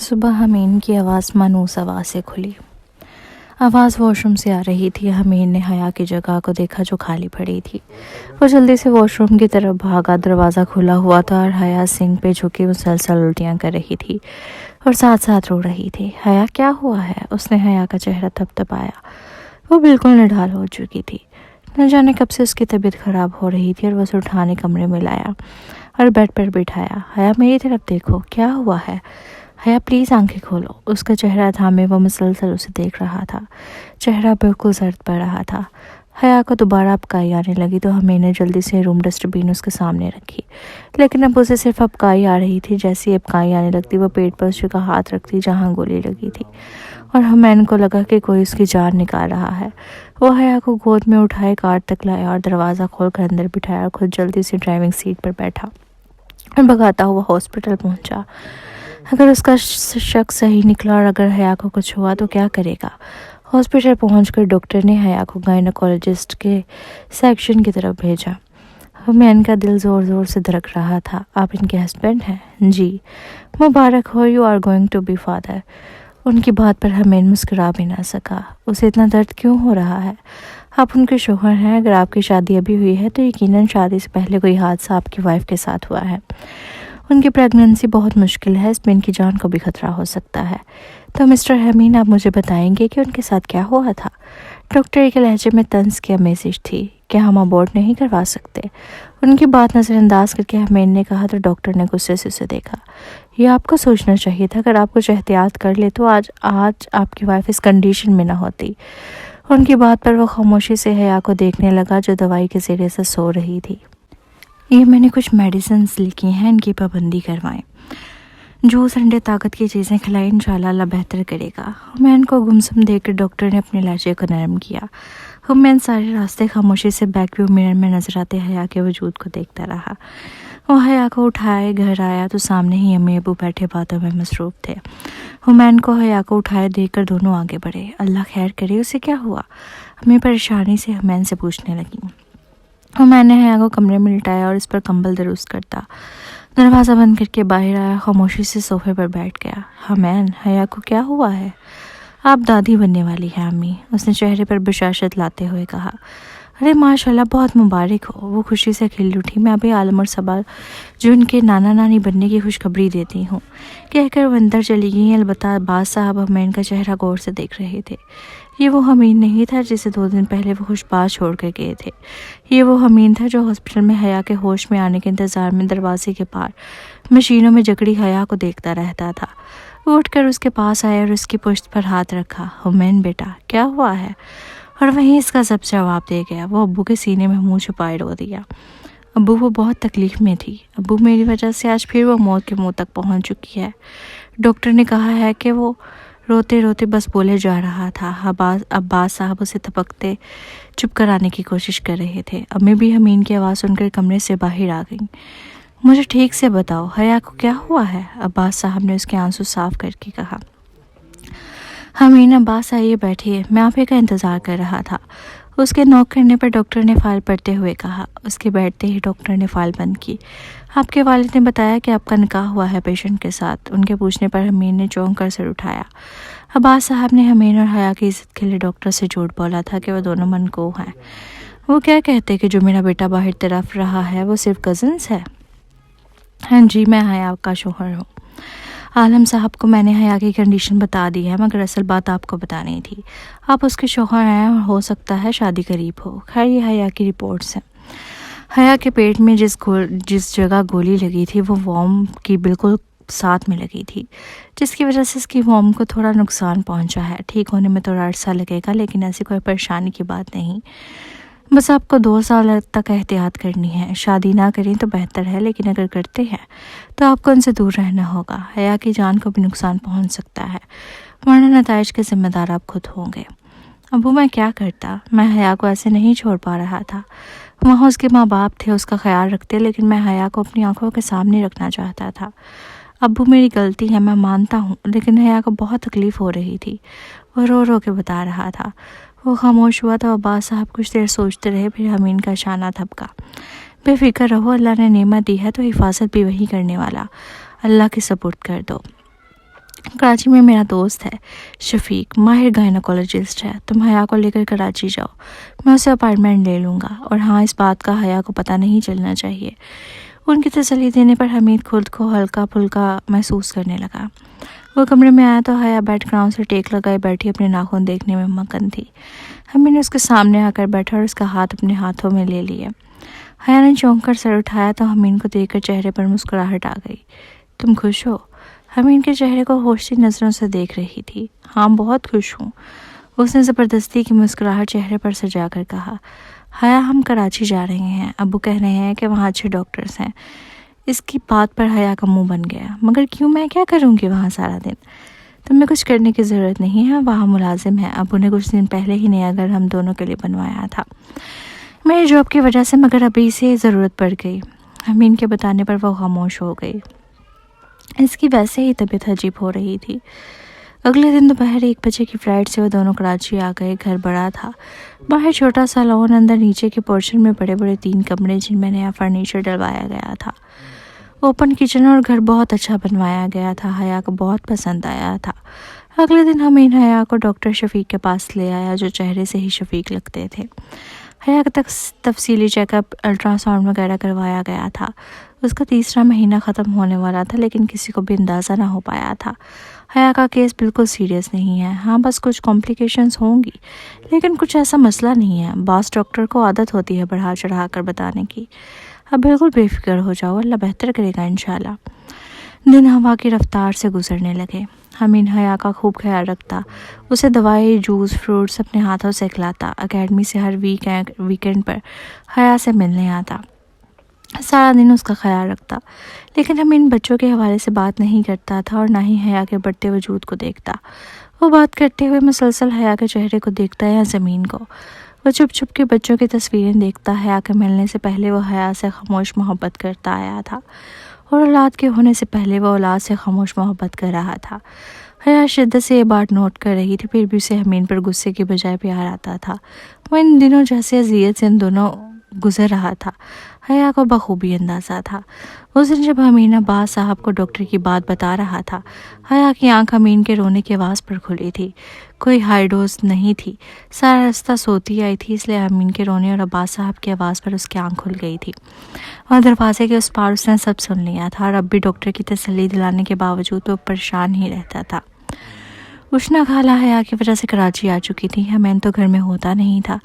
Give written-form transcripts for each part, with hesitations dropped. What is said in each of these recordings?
صبح حمین کی آواز مانوس آواز سے کھلی۔ آواز واش روم سے آ رہی تھی۔ حمین نے حیا کی جگہ کو دیکھا جو خالی پڑی تھی۔ وہ جلدی سے واش روم کی طرف بھاگا۔ دروازہ کھلا ہوا تھا اور حیا سنک پہ جھکی مسلسل الٹیاں کر رہی تھی اور ساتھ ساتھ رو رہی تھی۔ حیا کیا ہوا ہے؟ اس نے حیا کا چہرہ تھپتھپایا۔ وہ بالکل نڈال ہو چکی تھی۔ نہ جانے کب سے اس کی طبیعت خراب ہو رہی تھی اور وہ اسے اٹھانے کمرے میں لایا اور بیڈ پر بٹھایا۔ حیا میری طرف دیکھو، کیا ہوا ہے؟ حیا پلیز آنکھیں کھولو۔ اس کا چہرہ تھامے وہ مسلسل اسے دیکھ رہا تھا۔ چہرہ بالکل زرد پڑ رہا تھا۔ حیا کو دوبارہ ابکائی آنے لگی تو ہمیں نے جلدی سے روم ڈسٹ بین اس کے سامنے رکھی، لیکن اب اسے صرف ابکائی آ رہی تھی۔ جیسی ابکائی آنے لگتی وہ پیٹ پر اس جگہ ہاتھ رکھتی جہاں گولی لگی تھی اور ہمیں کو لگا کہ کوئی اس کی جان نکال رہا ہے۔ وہ حیا کو گود میں اٹھائے کار تک لایا اور دروازہ کھول کر اندر بٹھایا اور خود جلدی سے ڈرائیونگ سیٹ پر بیٹھا اور بھگاتا ہوا ہاسپٹل پہنچا۔ اگر اس کا شک صحیح نکلا اور اگر حیا کو کچھ ہوا تو کیا کرے گا؟ ہاسپٹل پہنچ کر ڈاکٹر نے حیا کو گائنیکولوجسٹ کے سیکشن کی طرف بھیجا۔ ہمین کا دل زور زور سے دھڑک رہا تھا۔ آپ ان کے ہسبینڈ ہیں؟ جی۔ مبارک ہو، you are going to be father. ان کی بات پر ہمین مسکرا بھی نہ سکا۔ اسے اتنا درد کیوں ہو رہا ہے؟ آپ ان کے شوہر ہیں۔ اگر آپ کی شادی ابھی ہوئی ہے تو یقیناً شادی سے پہلے کوئی حادثہ آپ کی وائف کے ساتھ ہوا ہے۔ ان کی پریگننسی بہت مشکل ہے، اس میں ان کی جان کو بھی خطرہ ہو سکتا ہے۔ تو مسٹر حمین، آپ مجھے بتائیں گے کہ ان کے ساتھ کیا ہوا تھا؟ ڈاکٹر کے لہجے میں طنز کی میسج تھی۔ کیا ہم ابورٹ نہیں کروا سکتے؟ ان کی بات نظر انداز کر کے حمین نے کہا تو ڈاکٹر نے غصے سے اسے دیکھا۔ یہ آپ کو سوچنا چاہیے تھا، اگر آپ کچھ احتیاط کر لے تو آج آپ کی وائف اس کنڈیشن میں نہ ہوتی۔ ان کی بات پر وہ خاموشی سے حیا کو دیکھنے لگا جو دوائی کے زیر سے سو رہی تھی۔ یہ میں نے کچھ میڈیسنز لکھی ہیں، ان کی پابندی کروائیں۔ جوس، انڈے، طاقت کی چیزیں کھلائیں، انشاءاللہ اللہ بہتر کرے گا۔ ہمین کو گمسم دیکھ کر ڈاکٹر نے اپنے لہجے کو نرم کیا۔ ہمین سارے راستے خاموشی سے بیک ویو مرر میں نظر آتے حیا کے وجود کو دیکھتا رہا۔ وہ حیا کو اٹھائے گھر آیا تو سامنے ہی امی ابو بیٹھے باتوں میں مصروف تھے۔ ہمین کو حیا کو اٹھائے دیکھ کر دونوں آگے بڑھے۔ اللہ خیر کرے، اسے کیا ہوا؟ امی پریشانی سے ہمین سے پوچھنے لگی۔ میں نے حیا کو کمرے میں لٹایا اور اس پر کمبل درست کرتا دروازہ بند کر کے باہر آیا، خاموشی سے صوفے پر بیٹھ گیا۔ حمین، حیا کو کیا ہوا ہے؟ آپ دادی بننے والی ہیں امی، اس نے چہرے پر بشاشت لاتے ہوئے کہا۔ ارے ماشاءاللہ، بہت مبارک ہو۔ وہ خوشی سے کھل اٹھی۔ میں ابھی عالم اور صبا جو ان کے نانا نانی بننے کی خوشخبری دیتی ہوں، کہہ کر وہ اندر چلی گئی۔ البتہ عباس صاحب حمین کا چہرہ غور سے دیکھ رہے تھے۔ یہ وہ حمین نہیں تھا جسے 2 دن پہلے وہ خوش باز چھوڑ کر گئے تھے۔ یہ وہ حمین تھا جو ہاسپٹل میں حیا کے ہوش میں آنے کے انتظار میں دروازے کے پار مشینوں میں جکڑی حیا کو دیکھتا رہتا تھا۔ وہ اٹھ کر اس کے پاس آیا اور اس کی پشت پر ہاتھ رکھا۔ حمین بیٹا، کیا ہوا ہے؟ اور وہیں اس کا سب جواب دے گیا۔ وہ ابو کے سینے میں منہ چھپائے رو دیا۔ ابو، وہ بہت تکلیف میں تھی۔ ابو، میری وجہ سے آج پھر وہ موت کے منہ تک پہنچ چکی ہے۔ ڈاکٹر نے کہا ہے کہ وہ روتے روتے بس بولے جا رہا تھا۔ عباس صاحب اسے تھپکتے چپ کرانے کی کوشش کر رہے تھے۔ امی بھی حمین کی آواز سن کر کمرے سے باہر آ گئیں۔ مجھے ٹھیک سے بتاؤ، حیا کو کیا ہوا ہے؟ عباس صاحب نے اس کے آنسو صاف کر کے کہا۔ حمین، عباس آئیے بیٹھیے، میں آپ ہی کا انتظار کر رہا تھا۔ اس کے نوک کرنے پر ڈاکٹر نے فائل پڑھتے ہوئے کہا۔ اس کے بیٹھتے ہی ڈاکٹر نے فائل بند کی۔ آپ کے والد نے بتایا کہ آپ کا نکاح ہوا ہے پیشنٹ کے ساتھ۔ ان کے پوچھنے پر حمین نے چونک کر سر اٹھایا۔ عباس صاحب نے حمین اور حیا کی عزت کے لیے ڈاکٹر سے جھوٹ بولا تھا کہ وہ دونوں منکوح ہیں۔ وہ کیا کہتے کہ جو میرا بیٹا باہر طرف رہا ہے وہ صرف کزنس ہے؟ ہاں جی، میں حیا کا شوہر ہوں۔ عالم صاحب کو میں نے حیا کی کنڈیشن بتا دی ہے، مگر اصل بات آپ کو بتانی تھی۔ آپ اس کے شوہر ہیں اور ہو سکتا ہے شادی قریب ہو۔ خیر، یہ حیا کی رپورٹس ہیں۔ حیا کے پیٹ میں جس جگہ گولی لگی تھی وہ وارم کی بالکل ساتھ میں لگی تھی، جس کی وجہ سے اس کی وارم کو تھوڑا نقصان پہنچا ہے۔ ٹھیک ہونے میں تھوڑا عرصہ لگے گا، لیکن ایسی کوئی پریشانی کی بات نہیں۔ بس آپ کو 2 سال تک احتیاط کرنی ہے۔ شادی نہ کریں تو بہتر ہے، لیکن اگر کرتے ہیں تو آپ کو ان سے دور رہنا ہوگا۔ حیا کی جان کو بھی نقصان پہنچ سکتا ہے، ورنہ نتائج کے ذمہ دار آپ خود ہوں گے۔ ابو، میں کیا کرتا؟ میں حیا کو ایسے نہیں چھوڑ پا رہا تھا۔ وہاں اس کے ماں باپ تھے، اس کا خیال رکھتے، لیکن میں حیا کو اپنی آنکھوں کے سامنے رکھنا چاہتا تھا۔ ابو، میری غلطی ہے، میں مانتا ہوں، لیکن حیا کو بہت تکلیف ہو رہی تھی۔ وہ رو رو کے بتا رہا تھا۔ وہ خاموش ہوا تو عباس صاحب کچھ دیر سوچتے رہے، پھر حمین کا اشارہ تھپکا۔ بے فکر رہو، اللہ نے نعمت دی ہے تو حفاظت بھی وہی کرنے والا، اللہ کے سپرد کر دو۔ کراچی میں میرا دوست ہے شفیق، ماہر گائنیکولوجسٹ ہے، تم حیا کو لے کر کراچی جاؤ، میں اسے اپائنٹمنٹ لے لوں گا، اور ہاں اس بات کا حیا کو پتہ نہیں چلنا چاہیے۔ ان کی تسلی دینے پر حمید خود کو ہلکا پھلکا محسوس کرنے لگا۔ وہ کمرے میں آیا تو حیا بیڈ گراؤنڈ سے ٹیک لگائے بیٹھی اپنے ناخن دیکھنے میں مگن تھی۔ حمید نے اس کے سامنے آ کر بیٹھا اور اس کا ہاتھ اپنے ہاتھوں میں لے لیا۔ حیا نے چونک کر سر اٹھایا تو حمید کو دیکھ کر چہرے پر مسکراہٹ آ گئی۔ تم خوش ہو؟ حمید کے چہرے کو ہوشی نظروں سے دیکھ رہی تھی۔ ہاں بہت خوش ہوں، اس نے زبردستی کی مسکراہٹ چہرے پر سجا کر کہا۔ حیا ہم کراچی جا رہے ہیں، ابو کہہ رہے ہیں کہ وہاں اچھے ڈاکٹرز ہیں۔ اس کی بات پر حیا کا منہ بن گیا۔ مگر کیوں، میں کیا کروں گی وہاں سارا دن؟ تمہیں کچھ کرنے کی ضرورت نہیں ہے، وہاں ملازم ہے، ابو نے کچھ دن پہلے ہی نیا گھر ہم دونوں کے لیے بنوایا تھا میری جاب کی وجہ سے، مگر ابھی سے ضرورت پڑ گئی۔ حمید کے بتانے پر وہ خاموش ہو گئی۔ اس کی ویسے ہی طبیعت عجیب ہو رہی تھی۔ اگلے دن دوپہر 1 بجے کی فلائٹ سے وہ دونوں کراچی آ گئے۔ گھر بڑا تھا، باہر چھوٹا سا لان، اندر نیچے کے پورشن میں بڑے بڑے 3 کمرے جن میں نیا فرنیچر ڈلوایا گیا تھا، اوپن کچن، اور گھر بہت اچھا بنوایا گیا تھا۔ حیا کو بہت پسند آیا تھا۔ اگلے دن حمید حیا کو ڈاکٹر شفیق کے پاس لے آیا، جو چہرے سے ہی شفیق لگتے تھے۔ حیا کا تفصیلی چیک اپ، الٹرا ساؤنڈ وغیرہ کروایا گیا تھا۔ اس کا 3را مہینہ ختم ہونے والا تھا، لیکن کسی کو بھی اندازہ نہ ہو پایا تھا۔ حیا کا کیس بالکل سیریس نہیں ہے، ہاں بس کچھ کمپلیکیشنز ہوں گی، لیکن کچھ ایسا مسئلہ نہیں ہے۔ باس ڈاکٹر کو عادت ہوتی ہے بڑھا چڑھا کر بتانے کی۔ اب بالکل بے فکر ہو جاؤ، اللہ بہتر کرے گا انشاءاللہ۔ دن ہوا کی رفتار سے گزرنے لگے۔ حمید حیا کا خوب خیال رکھتا، اسے دوائی، جوس، فروٹس اپنے ہاتھوں سے کھلاتا، اکیڈمی سے ہر ویکنڈ پر حیا سے ملنے آتا، سارا دن اس کا خیال رکھتا۔ لیکن حمید بچوں کے حوالے سے بات نہیں کرتا تھا اور نہ ہی حیا کے بڑھتے وجود کو دیکھتا۔ وہ بات کرتے ہوئے مسلسل حیا کے چہرے کو دیکھتا یا زمین کو۔ وہ چھپ چھپ کے بچوں کی تصویریں دیکھتا۔ حیا کے ملنے سے پہلے وہ حیا سے خاموش محبت کرتا آیا تھا، اور اولاد کے ہونے سے پہلے وہ اولاد سے خاموش محبت کر رہا تھا۔ حیا شدت سے یہ بات نوٹ کر رہی تھی، پھر بھی اسے حمید پر غصے کی بجائے پیار آتا تھا۔ وہ ان دنوں جیسے اذیت سے ان دونوں گزر رہا تھا، حیا کو بخوبی اندازہ تھا۔ اس دن جب حمید عباس صاحب کو ڈاکٹر کی بات بتا رہا تھا، حیا کی آنکھ حمید کے رونے کی آواز پر کھلی تھی۔ کوئی ہائی ڈوز نہیں تھی، سارا رستہ سوتی آئی تھی، اس لیے حمید کے رونے اور عباس صاحب کی آواز پر اس کی آنکھ کھل گئی تھی، اور دروازے کے اس پار اس نے سب سن لیا تھا۔ اور اب بھی ڈاکٹر کی تسلی دلانے کے باوجود وہ پریشان ہی رہتا تھا۔ اشنا خالہ حیا کی وجہ سے کراچی آ چکی تھی، حمید تو گھر میں ہوتا نہیں تھا۔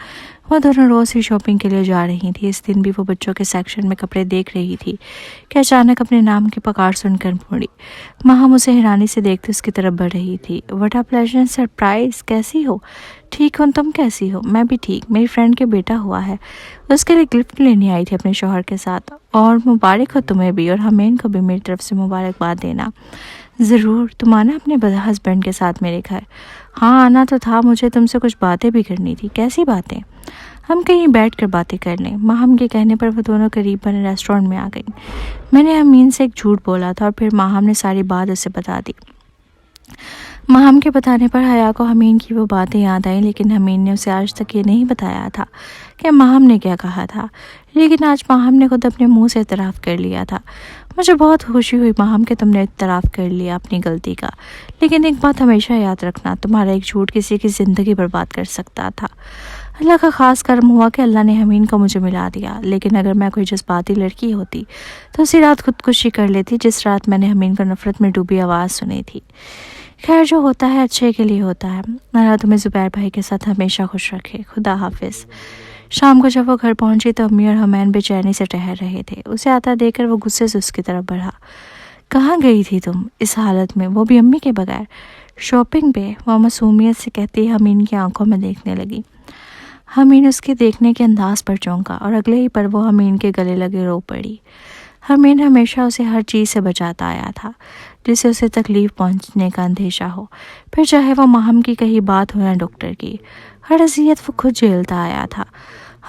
وہ دونوں روز ہی شاپنگ کے لیے جا رہی تھی۔ اس دن بھی وہ بچوں کے سیکشن میں کپڑے دیکھ رہی تھی کہ اچانک اپنے نام کی پکار سن کر مڑی۔ ماہم اسے حیرانی سے دیکھتے اس کی طرف بڑھ رہی تھی۔ وٹ اے پلیزنٹ سرپرائز، کیسی ہو؟ ٹھیک ہوں، تم کیسی ہو؟ میں بھی ٹھیک، میری فرینڈ کے بیٹا ہوا ہے، اس کے لیے گفٹ لینے آئی تھی اپنے شوہر کے ساتھ، اور مبارک ہو تمہیں بھی، اور حمید کو بھی میری طرف سے مبارکباد دینا۔ ضرور، تم آنا اپنے ہسبینڈ کے ساتھ میرے گھر۔ ہاں آنا تو تھا، مجھے تم سے کچھ باتیں بھی کرنی تھی۔ کیسی باتیں؟ ہم کہیں بیٹھ کر باتیں کر لیں۔ ماہم کے کہنے پر وہ دونوں قریب بنے ریسٹورینٹ میں آ گئیں۔ میں نے حمید سے ایک جھوٹ بولا تھا، اور پھر ماہم نے ساری بات اسے بتا دی۔ ماہم کے بتانے پر حیا کو حمید کی وہ باتیں یاد آئیں، لیکن حمید نے اسے آج تک یہ نہیں بتایا تھا کہ ماہم نے کیا کہا تھا، لیکن آج ماہم نے خود اپنے منہ سے اعتراف کر لیا تھا۔ مجھے بہت خوشی ہوئی ماہم کہ تم نے اعتراف کر لیا اپنی غلطی کا، لیکن ایک بات ہمیشہ یاد رکھنا، تمہارا ایک جھوٹ کسی کی زندگی برباد کر سکتا تھا۔ اللہ کا خاص کرم ہوا کہ اللہ نے حمید کو مجھے ملا دیا، لیکن اگر میں کوئی جذباتی لڑکی ہوتی تو اسی رات خودکشی کر لیتی، جس رات میں نے حمید کو نفرت میں ڈوبی آواز سنی تھی۔ خیر، جو ہوتا ہے اچھے کے لیے ہوتا ہے۔ اللہ تمہیں زبیر بھائی کے ساتھ ہمیشہ خوش رکھے، خدا حافظ۔ شام کو جب وہ گھر پہنچی تو امی اور حمید بے چینی سے ٹہر رہے تھے۔ اسے آتا دیکھ کر وہ غصے سے اس کی طرف بڑھا۔ کہاں گئی تھی تم اس حالت میں، وہ بھی امی کے بغیر؟ شاپنگ پہ، وہ معصومیت سے کہتی حمید کی آنکھوں میں دیکھنے لگی۔ حمید اس کے دیکھنے کے انداز پر چونکا، اور اگلے ہی پر وہ حمید کے گلے لگے رو پڑی۔ حمید ہمیشہ اسے ہر چیز سے بچاتا آیا تھا جس سے اسے تکلیف پہنچنے کا اندیشہ ہو، پھر چاہے وہ ماہم کی کہی بات ہو یا ڈاکٹر کی، ہر اذیت وہ خود جھیلتا آیا تھا۔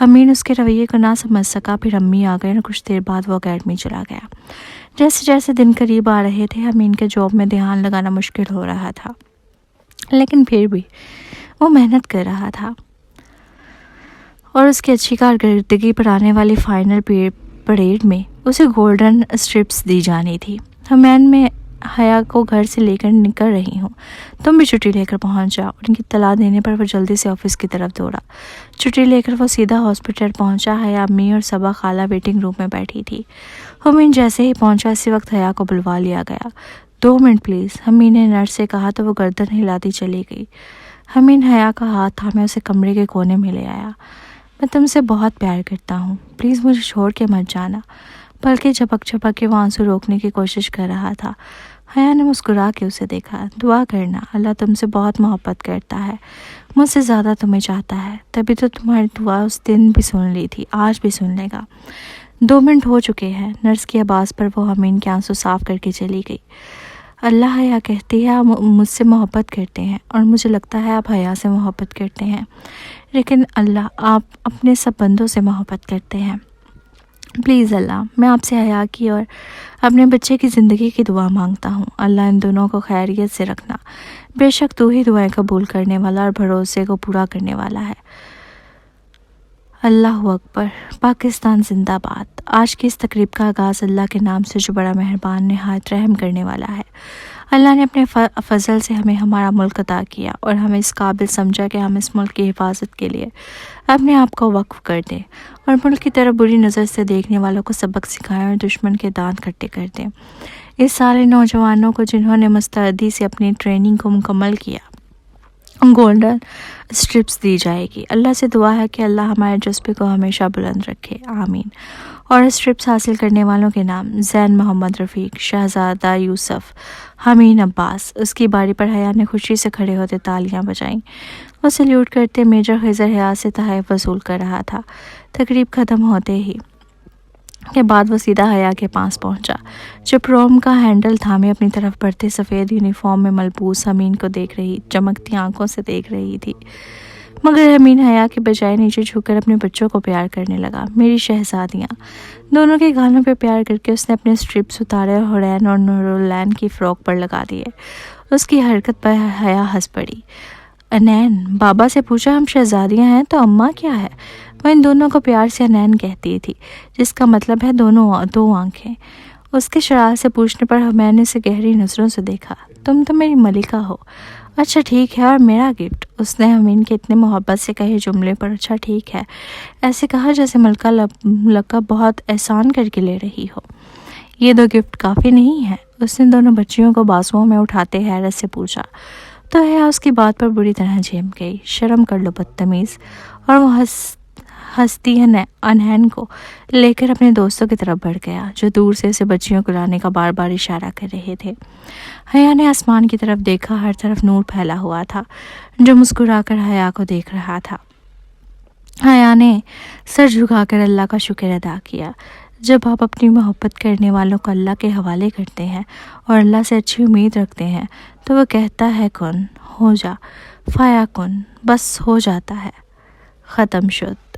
حمید اس کے رویے کو نہ سمجھ سکا۔ پھر امی آ گئے اور کچھ دیر بعد وہ اکیڈمی چلا گیا۔ جیسے جیسے دن قریب آ رہے تھے، حمید کے جاب میں دھیان لگانا مشکل ہو رہا تھا، لیکن پھر بھی وہ محنت کر رہا تھا، اور اس کی اچھی کارکردگی پر آنے والی فائنل پریڈ میں اسے گولڈن اسٹرپس دی جانی تھی۔ حمید میں حیا کو گھر سے لے کر نکل رہی ہوں، تم بھی چھٹی لے کر پہنچ جاؤ۔ ان کی اطلاع دینے پر وہ جلدی سے آفس کی طرف دوڑا۔ چھٹی لے کر وہ سیدھا ہاسپٹل پہنچا۔ حیا، امی اور صبا خالہ ویٹنگ روم میں بیٹھی تھی۔ ہمین جیسے ہی پہنچا اسی وقت حیا کو بلوا لیا گیا۔ 2 منٹ پلیز، ہمین نے نرس سے کہا تو وہ گردن ہلاتی چلی گئی۔ ہمین حیا کا ہاتھ تھامے اسے کمرے کے کونے میں لے آیا۔ میں تم سے بہت پیار کرتا ہوں، پلیز مجھے چھوڑ کے مت جانا۔ بلکہ جھپک جھپک کے وہ آنسو روکنے کی کوشش کر رہا تھا۔ حیا نے مسکرا کے اسے دیکھا۔ دعا کرنا، اللہ تم سے بہت محبت کرتا ہے، مجھ سے زیادہ تمہیں چاہتا ہے، تبھی تو تمہاری دعا اس دن بھی سن لی تھی، آج بھی سن لے گا۔ 2 منٹ ہو چکے ہیں۔ نرس کی آواز پر وہ ہمین کے آنسو صاف کر کے چلی گئی۔ اللہ، حیا کہتی ہے آپ مجھ سے محبت کرتے ہیں اور مجھے لگتا ہے آپ حیا سے محبت کرتے ہیں، لیکن اللہ، آپ اپنے سب بندوں سے محبت کرتے ہیں۔ پلیز اللہ، میں آپ سے حیا کی اور اپنے بچے کی زندگی کی دعا مانگتا ہوں۔ اللہ ان دونوں کو خیریت سے رکھنا، بے شک تو ہی دعائیں قبول کرنے والا اور بھروسے کو پورا کرنے والا ہے۔ اللہ اکبر، پاکستان زندہ باد۔ آج کی اس تقریب کا آغاز اللہ کے نام سے جو بڑا مہربان، نہایت رحم کرنے والا ہے۔ اللہ نے اپنے فضل سے ہمیں ہمارا ملک عطا کیا اور ہمیں اس قابل سمجھا کہ ہم اس ملک کی حفاظت کے لیے اپنے آپ کو وقف کر دیں اور ملک کی طرف بری نظر سے دیکھنے والوں کو سبق سکھائیں اور دشمن کے دانت کھٹے کر دیں۔ اس سارے نوجوانوں کو جنہوں نے مستعدی سے اپنی ٹریننگ کو مکمل کیا، گولڈن اسٹرپس دی جائے گی۔ اللہ سے دعا ہے کہ اللہ ہمارے جذبے کو ہمیشہ بلند رکھے، آمین۔ اور اسٹرپس حاصل کرنے والوں کے نام: زین محمد رفیق، شہزادہ یوسف، ہمین عباس۔ اس کی باری پر حیا نے خوشی سے کھڑے ہوتے تالیاں بجائیں۔ وہ سلیوٹ کرتے میجر خضر حیات سے تحائف وصول کر رہا تھا۔ تقریب ختم ہوتے ہی کے بعد وہ سیدھا حیا کے پاس پہنچا، جو پروم کا ہینڈل تھامے اپنی طرف بڑھتے سفید یونیفارم میں ملبوس ہمین کو دیکھ رہی، چمکتی آنکھوں سے دیکھ رہی تھی۔ مگر ہمین حیا کے بجائے نیچے جھک کر اپنے بچوں کو پیار کرنے لگا۔ میری شہزادیاں، دونوں کے گالوں پہ پیار کر کے اس نے اپنے اسٹرپس اتارے اور حورین اور نورالعین کی فراک پر لگا دیے۔ اس کی حرکت پر حیا ہنس پڑی۔ انین، بابا سے پوچھا ہم شہزادیاں ہیں تو اماں کیا ہے؟ وہ ان دونوں کو پیار سے انین کہتی تھی، جس کا مطلب ہے دو آنکھیں۔ اس کے شرارت سے پوچھنے پر میں نے اسے گہری نظروں سے دیکھا۔ تم تو میری ملکہ ہو۔ اچھا ٹھیک ہے، اور میرا گفٹ؟ اس نے ہمین کے اتنے محبت سے کہے جملے پر اچھا ٹھیک ہے ایسے کہا جیسے ملکہ لقب بہت احسان کر کے لے رہی ہو۔ یہ 2 گفٹ کافی نہیں ہے؟ اس نے دونوں بچیوں کو بازوؤں میں اٹھاتے حیرت سے پوچھا۔ تو حیا اس کی بات پر بری طرح جھیم گئی۔ شرم کر لو بدتمیز۔ اور وہ ہستی انہین کو لے کر اپنے دوستوں کی طرف بڑھ گیا، جو دور سے اسے بچیوں کو لانے کا بار بار اشارہ کر رہے تھے۔ حیا نے آسمان کی طرف دیکھا، ہر طرف نور پھیلا ہوا تھا، جو مسکرا کر حیا کو دیکھ رہا تھا۔ حیا نے سر جھکا کر اللہ کا شکر ادا کیا۔ جب آپ اپنی محبت کرنے والوں کو اللہ کے حوالے کرتے ہیں اور اللہ سے اچھی امید رکھتے ہیں تو وہ کہتا ہے کن ہو جا، فیا کن، بس ہو جاتا ہے۔ ختم شد۔